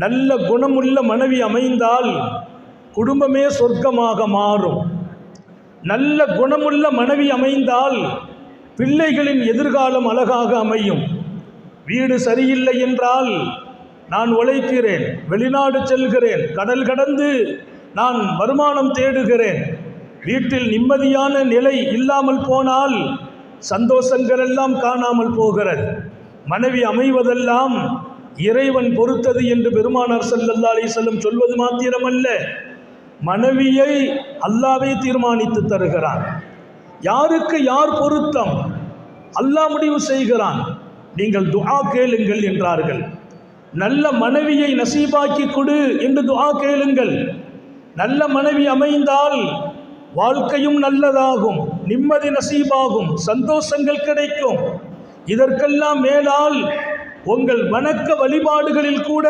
நல்ல குணமுள்ள மனைவி அமைந்தால் குடும்பமே சொர்க்கமாக மாறும். நல்ல குணமுள்ள மனைவி அமைந்தால் பிள்ளைகளின் எதிர்காலம் அழகாக அமையும். வீடு சரியில்லை என்றால் நான் உழைக்கிறேன், வெளிநாடு செல்கிறேன், கடல் கடந்து நான் வருமானம் தேடுகிறேன், வீட்டில் நிம்மதியான நிலை இல்லாமல் போனால் சந்தோஷங்கள் எல்லாம் காணாமல் போகிறது. மனைவி அமைவதெல்லாம் இறைவன் பொறுத்தது என்று பெருமானார் ஸல்லல்லாஹு அலைஹி வஸல்லம் சொல்வது மாத்திரமல்ல, மனைவியை அல்லாஹ்வே தீர்மானித்து தருகிறான். யாருக்கு யார் பொருத்தம் அல்லாஹ் முடிவு செய்கிறான். நீங்கள் துஆ கேளுங்கள் என்றார்கள். நல்ல மனைவியை நசீபாக்கி கொடு என்று துஆ கேளுங்கள். நல்ல மனைவி அமைந்தால் வாழ்க்கையும் நல்லதாகும், நிம்மதி நசீபாகும், சந்தோஷங்கள் கிடைக்கும். இதற்கெல்லாம் மேலால் உங்கள் வணக்க வழிபாடுகளில் கூட